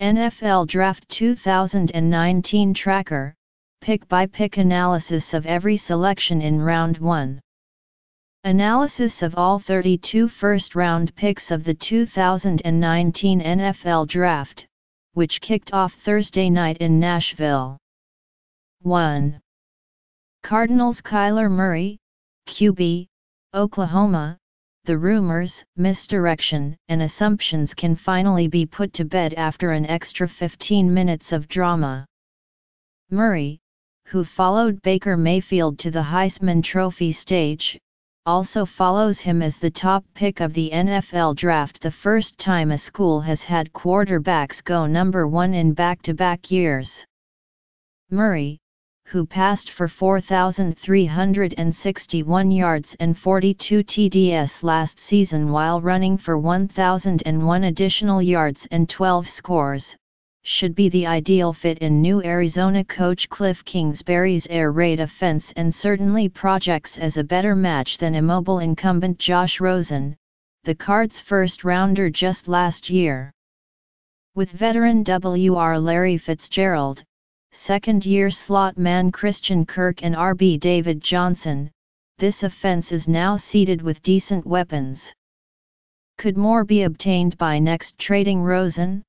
NFL Draft 2019 Tracker, pick-by-pick analysis of every selection in Round 1. Analysis of all 32 first-round picks of the 2019 NFL Draft, which kicked off Thursday night in Nashville. 1. Cardinals Kyler Murray, QB, Oklahoma. The rumors, misdirection, and assumptions can finally be put to bed after an extra 15 minutes of drama. Murray, who followed Baker Mayfield to the Heisman Trophy stage, also follows him as the top pick of the NFL Draft, the first time a school has had quarterbacks go number 1 in back-to-back years. Murray, who passed for 4,361 yards and 42 TDs last season while running for 1,001 additional yards and 12 scores, should be the ideal fit in new Arizona coach Kliff Kingsbury's air raid offense and certainly projects as a better match than immobile incumbent Josh Rosen, the Cards' first-rounder just last year. With veteran WR Larry Fitzgerald, second-year slot man Christian Kirk and RB David Johnson, this offense is now seeded with decent weapons. Could more be obtained by next trading Rosen?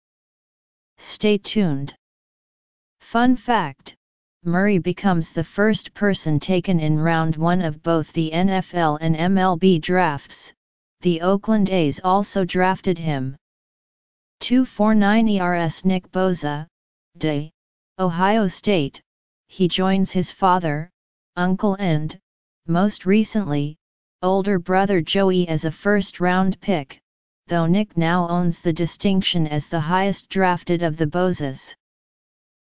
Stay tuned. Fun fact: Murray becomes the first person taken in Round 1 of both the NFL and MLB drafts. The Oakland A's also drafted him. 2.49 ERS Nick Bosa, DA, Ohio State. He joins his father, uncle and, most recently, older brother Joey as a first-round pick, though Nick now owns the distinction as the highest drafted of the Bosas.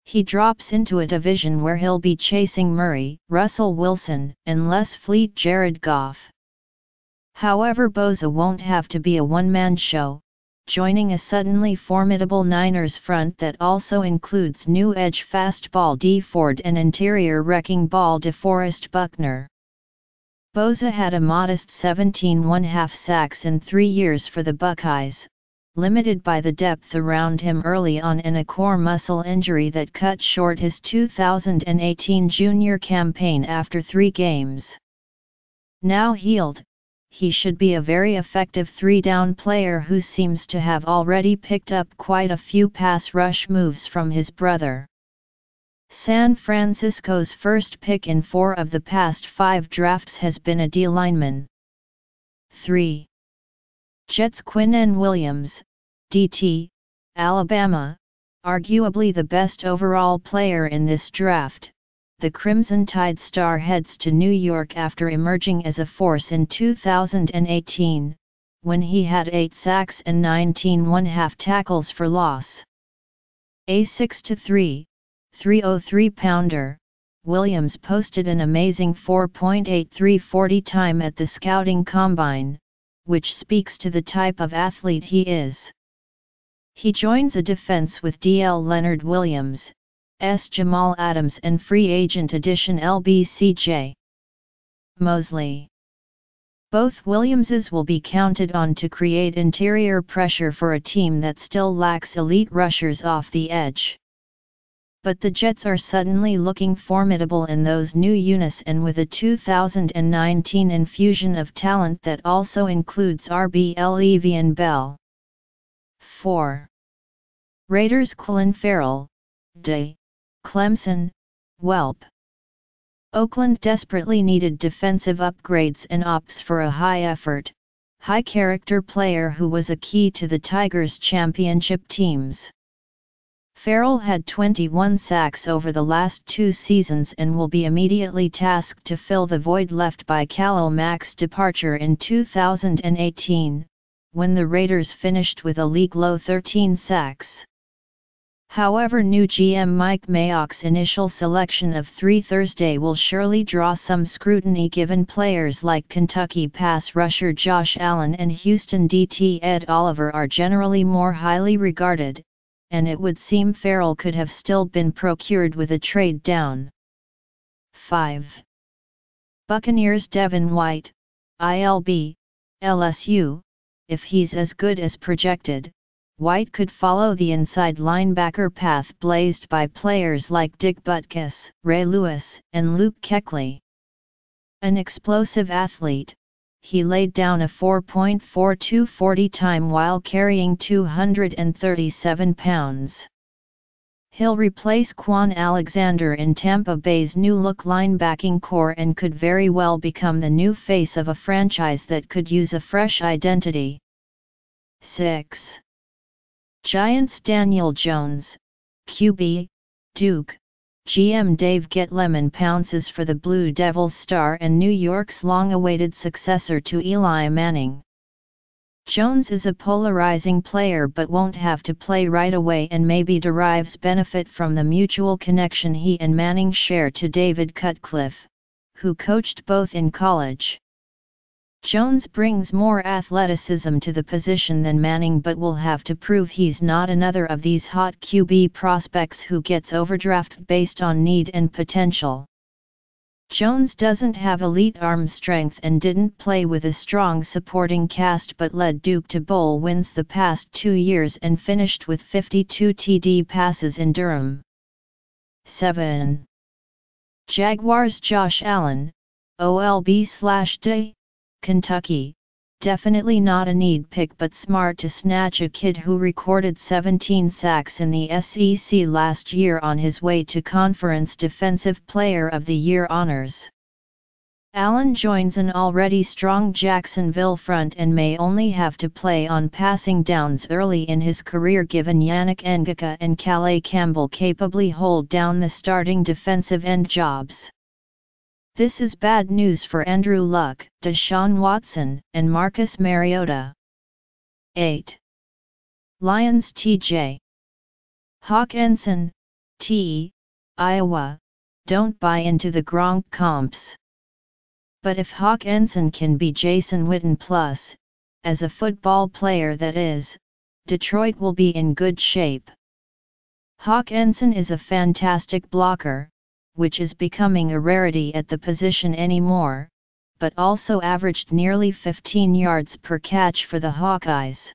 He drops into a division where he'll be chasing Murray, Russell Wilson, and less fleet Jared Goff. However, Bosa won't have to be a one-man show, joining a suddenly formidable Niners front that also includes new edge fastball D Ford and interior wrecking ball DeForest Buckner. Bosa had a modest 17.5 sacks in 3 years for the Buckeyes, limited by the depth around him early on and a core muscle injury that cut short his 2018 junior campaign after 3 games. Now healed, he should be a very effective three-down player who seems to have already picked up quite a few pass rush moves from his brother. San Francisco's first pick in 4 of the past 5 drafts has been a D lineman. 3. Jets Quinnen Williams, DT, Alabama, arguably the best overall player in this draft. The Crimson Tide star heads to New York after emerging as a force in 2018, when he had 8 sacks and 19.5 tackles for loss. A 6'3", 303-pounder, Williams posted an amazing 4.83 40 time at the scouting combine, which speaks to the type of athlete he is. He joins a defense with D.L. Leonard Williams, S. Jamal Adams and free agent addition LBCJ Mosley. Both Williamses will be counted on to create interior pressure for a team that still lacks elite rushers off the edge. But the Jets are suddenly looking formidable in those new units and with a 2019 infusion of talent that also includes RB Le'Veon Bell. 4. Raiders Clelin Ferrell, DA, Clemson, Whelp. Oakland desperately needed defensive upgrades and opts for a high-effort, high-character player who was a key to the Tigers' championship teams. Ferrell had 21 sacks over the last 2 seasons and will be immediately tasked to fill the void left by Khalil Mack's departure in 2018, when the Raiders finished with a league-low 13 sacks. However, new GM Mike Mayock's initial selection of 3 Thursday will surely draw some scrutiny given players like Kentucky pass rusher Josh Allen and Houston DT Ed Oliver are generally more highly regarded, and it would seem Ferrell could have still been procured with a trade down. 5. Buccaneers Devin White, ILB, LSU, if he's as good as projected, White could follow the inside linebacker path blazed by players like Dick Butkus, Ray Lewis, and Luke Kuechly. An explosive athlete, he laid down a 4.42 40 time while carrying 237 pounds. He'll replace Quan Alexander in Tampa Bay's new-look linebacking core and could very well become the new face of a franchise that could use a fresh identity. 6. Giants Daniel Jones, QB, Duke. GM Dave Gettleman pounces for the Blue Devils star and New York's long-awaited successor to Eli Manning. Jones is a polarizing player but won't have to play right away and maybe derives benefit from the mutual connection he and Manning share to David Cutcliffe, who coached both in college. Jones brings more athleticism to the position than Manning but will have to prove he's not another of these hot QB prospects who gets overdrafted based on need and potential. Jones doesn't have elite arm strength and didn't play with a strong supporting cast but led Duke to bowl wins the past 2 years and finished with 52 TD passes in Durham. 7. Jaguars Josh Allen, OLB/D, Kentucky, definitely not a need pick but smart to snatch a kid who recorded 17 sacks in the SEC last year on his way to Conference Defensive Player of the Year honors. Allen joins an already strong Jacksonville front and may only have to play on passing downs early in his career given Yannick Ngakoue and Calais Campbell capably hold down the starting defensive end jobs. This is bad news for Andrew Luck, Deshaun Watson, and Marcus Mariota. 8. Lions TJ Hawkinson, T. Iowa, don't buy into the Gronk comps. But if Hawkinson can be Jason Witten plus, as a football player that is, Detroit will be in good shape. Hawkinson is a fantastic blocker, which is becoming a rarity at the position anymore, but also averaged nearly 15 yards per catch for the Hawkeyes.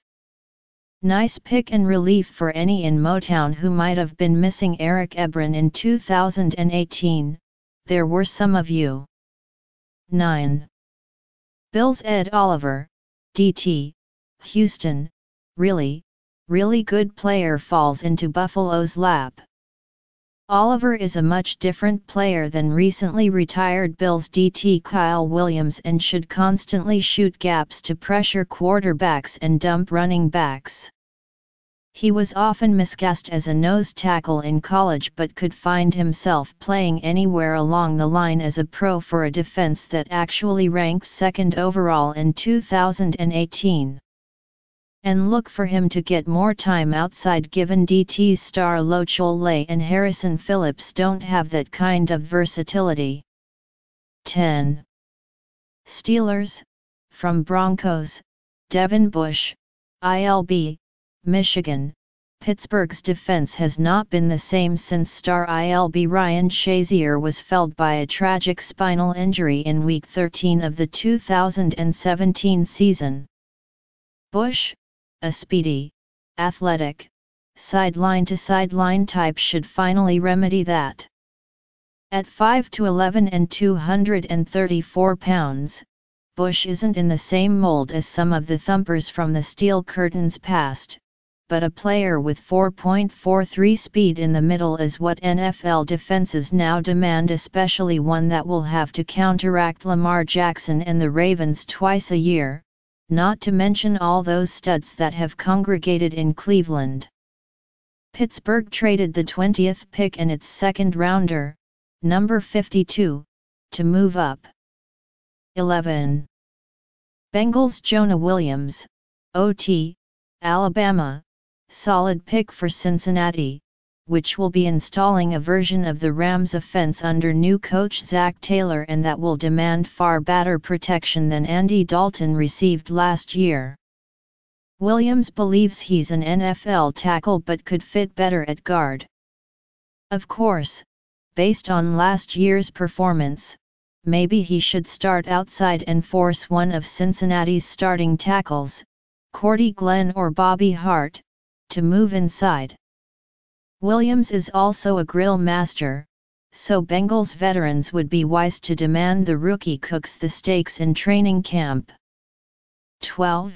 Nice pick and relief for any in Motown who might have been missing Eric Ebron in 2018, there were some of you. 9. Bills Ed Oliver, DT, Houston, really good player falls into Buffalo's lap. Oliver is a much different player than recently retired Bills DT Kyle Williams and should constantly shoot gaps to pressure quarterbacks and dump running backs. He was often miscast as a nose tackle in college but could find himself playing anywhere along the line as a pro for a defense that actually ranked second overall in 2018. And look for him to get more time outside given DT's star Lochole and Harrison Phillips don't have that kind of versatility. 10. Steelers, from Broncos, Devin Bush, ILB, Michigan. Pittsburgh's defense has not been the same since star ILB Ryan Shazier was felled by a tragic spinal injury in Week 13 of the 2017 season. Bush, a speedy, athletic, sideline-to-sideline type should finally remedy that. At 5'11" and 234 pounds, Bush isn't in the same mold as some of the thumpers from the Steel Curtain's past, but a player with 4.43 speed in the middle is what NFL defenses now demand, especially one that will have to counteract Lamar Jackson and the Ravens twice a year, not to mention all those studs that have congregated in Cleveland. Pittsburgh traded the 20th pick and its second-rounder, number 52, to move up. 11. Bengals Jonah Williams, OT, Alabama, solid pick for Cincinnati, which will be installing a version of the Rams offense under new coach Zach Taylor and that will demand far better protection than Andy Dalton received last year. Williams believes he's an NFL tackle but could fit better at guard. Of course, based on last year's performance, maybe he should start outside and force one of Cincinnati's starting tackles, Cordy Glenn or Bobby Hart, to move inside. Williams is also a grill master, so Bengals veterans would be wise to demand the rookie cooks the steaks in training camp. 12.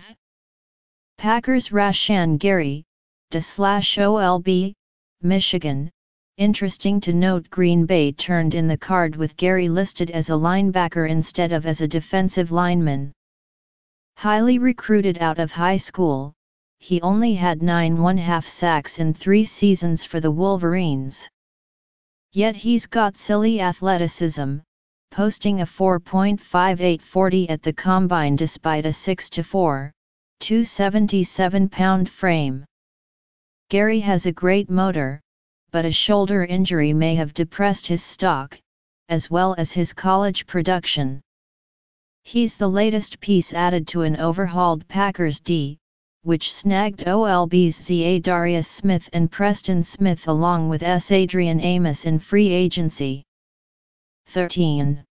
Packers Rashan Gary, /OLB, Michigan. Interesting to note Green Bay turned in the card with Gary listed as a linebacker instead of as a defensive lineman. Highly recruited out of high school, he only had 9.5 sacks in 3 seasons for the Wolverines. Yet he's got silly athleticism, posting a 4.58 40 at the combine despite a 6'4", 277-pound frame. Gary has a great motor, but a shoulder injury may have depressed his stock, as well as his college production. He's the latest piece added to an overhauled Packers D, which snagged OLB's Zadarius Smith and Preston Smith along with Adrian Amos in free agency. 13.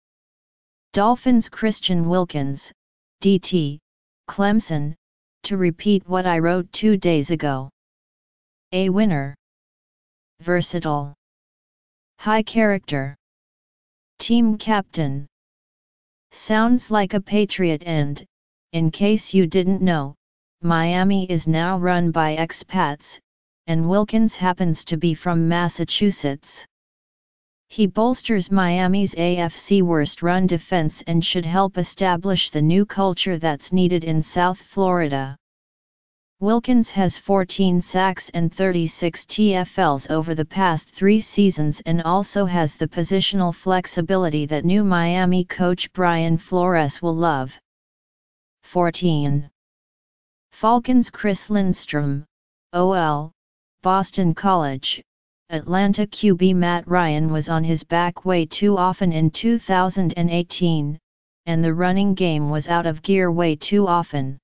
Dolphins Christian Wilkins, DT, Clemson, to repeat what I wrote 2 days ago. A winner. Versatile. High character. Team captain. Sounds like a Patriot and, in case you didn't know, Miami is now run by expats, and Wilkins happens to be from Massachusetts. He bolsters Miami's AFC worst run defense and should help establish the new culture that's needed in South Florida. Wilkins has 14 sacks and 36 TFLs over the past 3 seasons and also has the positional flexibility that new Miami coach Brian Flores will love. 14. Falcons Chris Lindstrom, OL, Boston College. Atlanta QB Matt Ryan was on his back way too often in 2018, and the running game was out of gear way too often.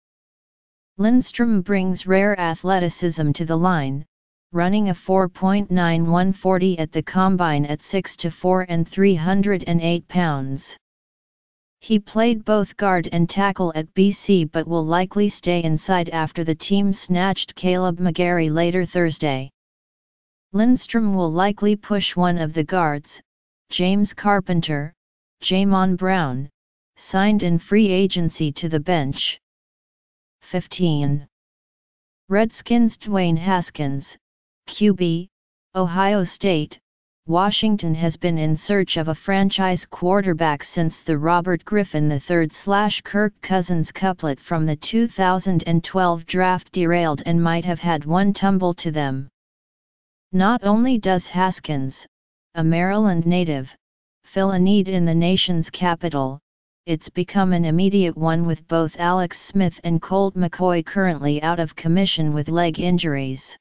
Lindstrom brings rare athleticism to the line, running a 4.91 40 at the combine at 6'4" and 308 pounds. He played both guard and tackle at BC but will likely stay inside after the team snatched Caleb McGarry later Thursday. Lindstrom will likely push one of the guards, James Carpenter, Jamon Brown, signed in free agency, to the bench. 15. Redskins Dwayne Haskins, QB, Ohio State. Washington has been in search of a franchise quarterback since the Robert Griffin III/Kirk Cousins couplet from the 2012 draft derailed and might have had one tumble to them. Not only does Haskins, a Maryland native, fill a need in the nation's capital, it's become an immediate one with both Alex Smith and Colt McCoy currently out of commission with leg injuries.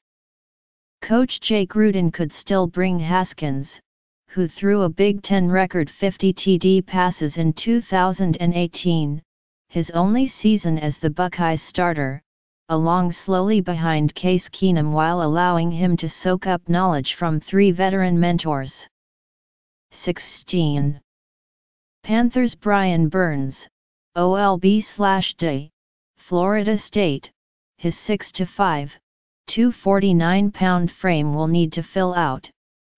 Coach Jay Gruden could still bring Haskins, who threw a Big Ten record 50 TD passes in 2018, his only season as the Buckeyes starter, along slowly behind Case Keenum while allowing him to soak up knowledge from 3 veteran mentors. 16. Panthers Brian Burns, OLB/D, Florida State. His 6'5", 249-pound frame will need to fill out,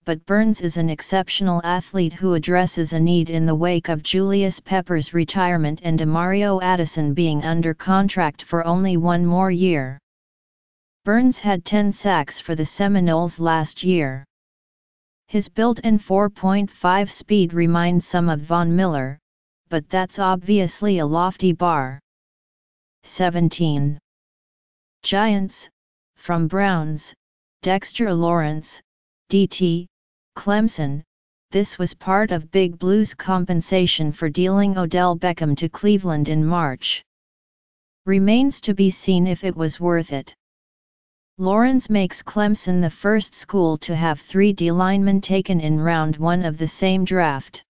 but Burns is an exceptional athlete who addresses a need in the wake of Julius Pepper's retirement and Demario Addison being under contract for only 1 more year. Burns had 10 sacks for the Seminoles last year. His build and 4.5 speed remind some of Von Miller, but that's obviously a lofty bar. 17. Giants, from Browns, Dexter Lawrence, DT, Clemson. This was part of Big Blue's compensation for dealing Odell Beckham to Cleveland in March. Remains to be seen if it was worth it. Lawrence makes Clemson the first school to have 3 D linemen taken in round 1 of the same draft.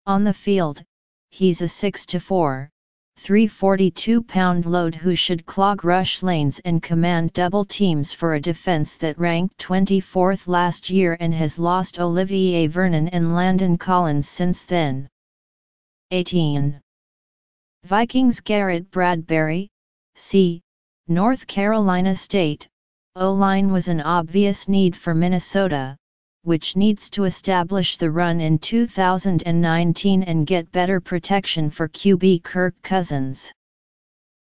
On the field, he's a 6'4", 342-pound load who should clog rush lanes and command double teams for a defense that ranked 24th last year and has lost Olivier Vernon and Landon Collins since then. 18. Vikings Garrett Bradbury, C, North Carolina State. O-line was an obvious need for Minnesota, which needs to establish the run in 2019 and get better protection for QB Kirk Cousins.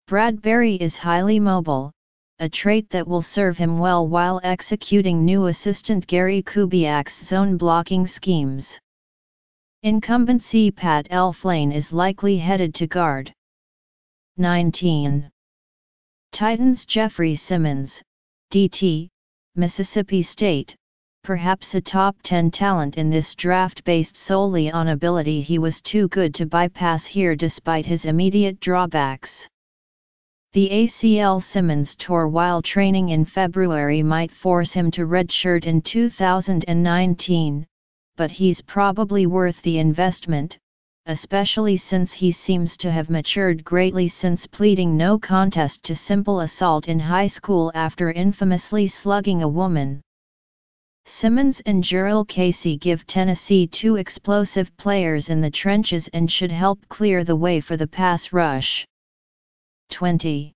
Bradbury is highly mobile, a trait that will serve him well while executing new assistant Gary Kubiak's zone blocking schemes. Incumbent Pat Elflane is likely headed to guard. 19. Titans Jeffrey Simmons, DT, Mississippi State, perhaps a top 10 talent in this draft based solely on ability. He was too good to bypass here despite his immediate drawbacks. The ACL Simmons tore while training in February might force him to redshirt in 2019, but he's probably worth the investment, especially since he seems to have matured greatly since pleading no contest to simple assault in high school after infamously slugging a woman. Simmons and Jurrell Casey give Tennessee two explosive players in the trenches and should help clear the way for the pass rush. 20.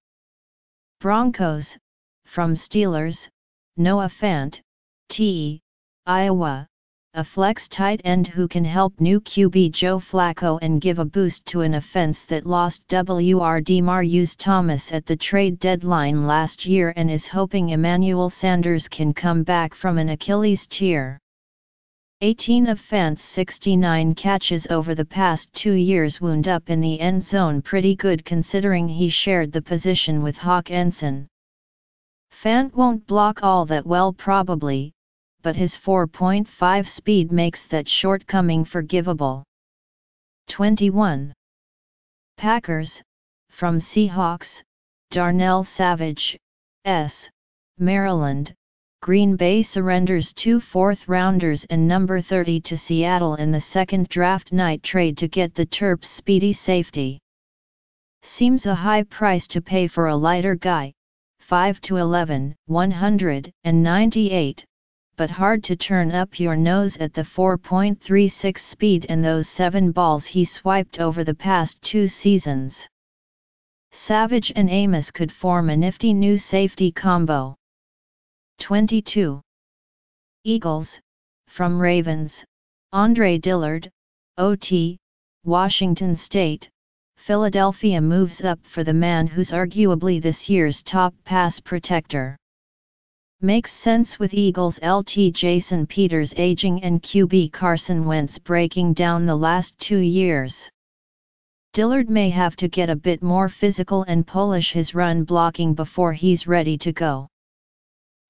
Broncos, from Steelers, Noah Fant, T. Iowa, a flex tight end who can help new QB Joe Flacco and give a boost to an offense that lost WR Demaryius Thomas at the trade deadline last year and is hoping Emmanuel Sanders can come back from an Achilles tear. 18 of Fant's 69 catches over the past 2 years wound up in the end zone, pretty good considering he shared the position with Hawk Ensign. Fant won't block all that well probably, but his 4.5 speed makes that shortcoming forgivable. 21. Packers, from Seahawks, Darnell Savage, S., Maryland. Green Bay surrenders 2 fourth-rounders and number 30 to Seattle in the second draft night trade to get the Terps' speedy safety. Seems a high price to pay for a lighter guy, 5'11", 198, but hard to turn up your nose at the 4.36 speed and those 7 balls he swiped over the past 2 seasons. Savage and Amos could form a nifty new safety combo. 22. Eagles, from Ravens, Andre Dillard, OT, Washington State, Philadelphia moves up for the man who's arguably this year's top pass protector. Makes sense with Eagles LT Jason Peters aging and QB Carson Wentz breaking down the last 2 years. Dillard may have to get a bit more physical and polish his run blocking before he's ready to go.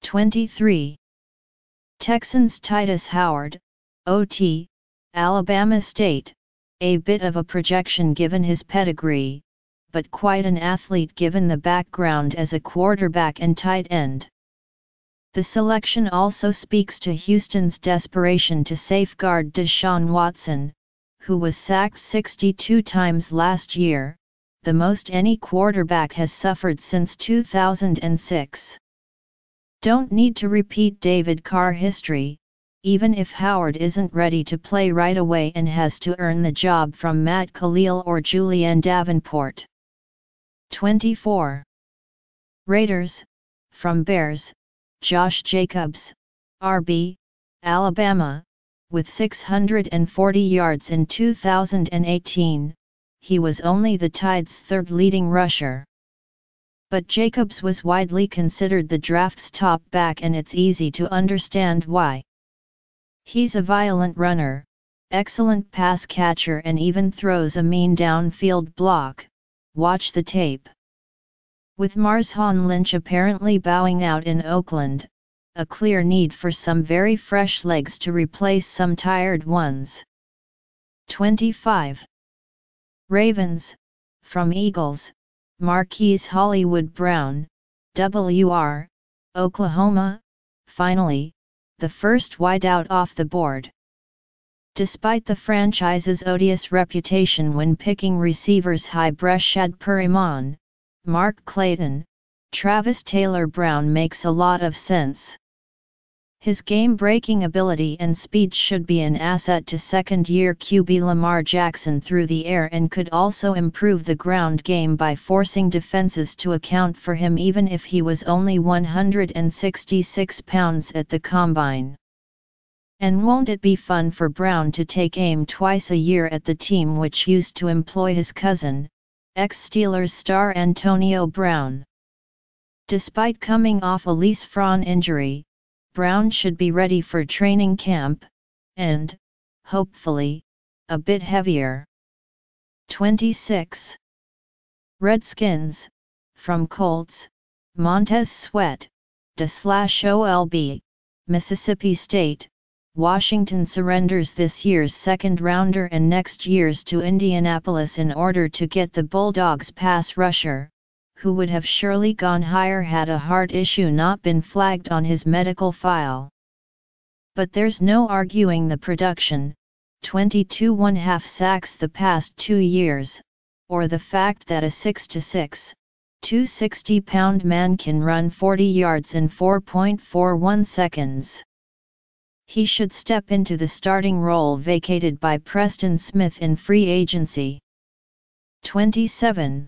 23. Texans Titus Howard, OT, Alabama State, a bit of a projection given his pedigree, but quite an athlete given the background as a quarterback and tight end. The selection also speaks to Houston's desperation to safeguard Deshaun Watson, who was sacked 62 times last year, the most any quarterback has suffered since 2006. Don't need to repeat David Carr history, even if Howard isn't ready to play right away and has to earn the job from Matt Khalil or Julian Davenport. 24. Raiders, from Bears, Josh Jacobs, RB, Alabama, with 640 yards in 2018, he was only the Tide's third leading rusher. But Jacobs was widely considered the draft's top back and it's easy to understand why. He's a violent runner, excellent pass catcher and even throws a mean downfield block, watch the tape. With Marshawn Lynch apparently bowing out in Oakland, a clear need for some very fresh legs to replace some tired ones. 25. Ravens, from Eagles, Marquise Hollywood Brown, WR, Oklahoma, finally, the first wideout off the board. Despite the franchise's odious reputation when picking receivers Breshad Perriman, Mark Clayton, Travis Taylor Brown makes a lot of sense. His game-breaking ability and speed should be an asset to second-year QB Lamar Jackson through the air and could also improve the ground game by forcing defenses to account for him even if he was only 166 pounds at the combine. And won't it be fun for Brown to take aim twice a year at the team which used to employ his cousin, ex-Steelers star Antonio Brown? Despite coming off a Lisfranc injury, Brown should be ready for training camp, and, hopefully, a bit heavier. 26. Redskins, from Colts, Montez Sweat, /OLB, Mississippi State, Washington surrenders this year's second-rounder and next year's to Indianapolis in order to get the Bulldogs' pass rusher, who would have surely gone higher had a heart issue not been flagged on his medical file. But there's no arguing the production, 22.5 sacks the past 2 years, or the fact that a 6'6", 260-pound man can run 40 yards in 4.41 seconds. He should step into the starting role vacated by Preston Smith in free agency. 27.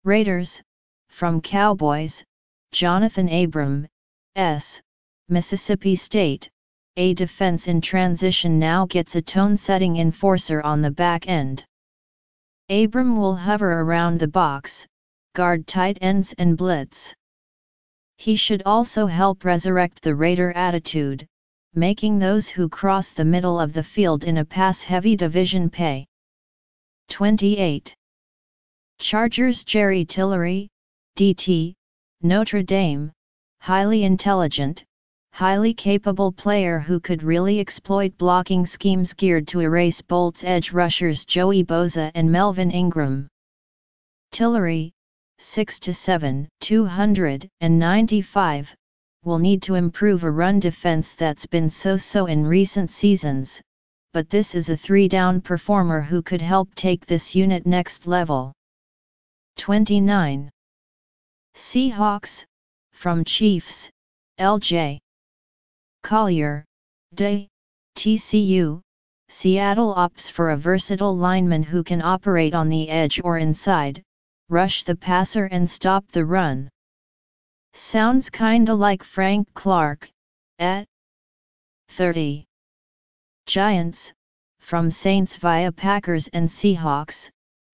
Raiders, from Cowboys, Jonathan Abram, S., Mississippi State, a defense in transition now gets a tone-setting enforcer on the back end. Abram will hover around the box, guard tight ends and blitz. He should also help resurrect the Raider attitude, making those who cross the middle of the field in a pass-heavy division pay. 28. Chargers Jerry Tillery, DT, Notre Dame, highly intelligent, highly capable player who could really exploit blocking schemes geared to erase Bolts edge rushers Joey Bosa and Melvin Ingram. Tillery, 6'7", 295, will need to improve a run defense that's been so-so in recent seasons, but this is a three-down performer who could help take this unit next level. 29. Seahawks, from Chiefs, L.J. Collier, D. TCU, Seattle opts for a versatile lineman who can operate on the edge or inside, rush the passer and stop the run. Sounds kinda like Frank Clark, at 30. Giants, from Saints via Packers and Seahawks,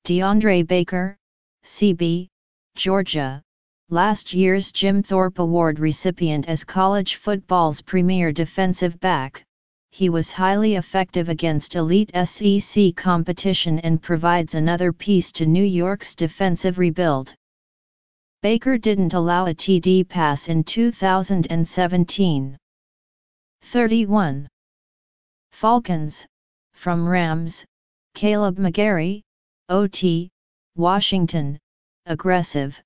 DeAndre Baker, CB, Georgia, last year's Jim Thorpe Award recipient as college football's premier defensive back. He was highly effective against elite SEC competition and provides another piece to New York's defensive rebuild. Baker didn't allow a TD pass in 2017. 31. Falcons, from Rams, Caleb McGarry, OT, Washington, aggressive,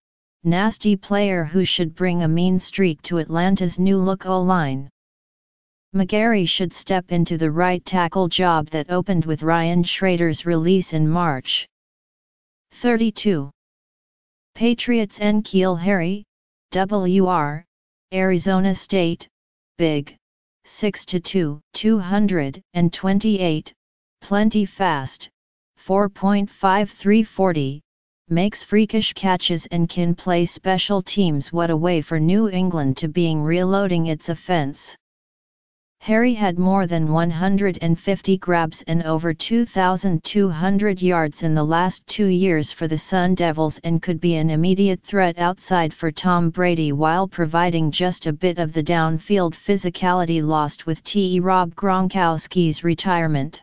nasty player who should bring a mean streak to Atlanta's new-look O-line. McGarry should step into the right tackle job that opened with Ryan Schrader's release in March. 32. Patriots N'Keal Harry, WR, Arizona State, Big, 6'2", 228, plenty fast, 4.5340, makes freakish catches and can play special teams. What a way for New England to being reloading its offense. Harry had more than 150 grabs and over 2,200 yards in the last 2 years for the Sun Devils and could be an immediate threat outside for Tom Brady while providing just a bit of the downfield physicality lost with Rob Gronkowski's retirement.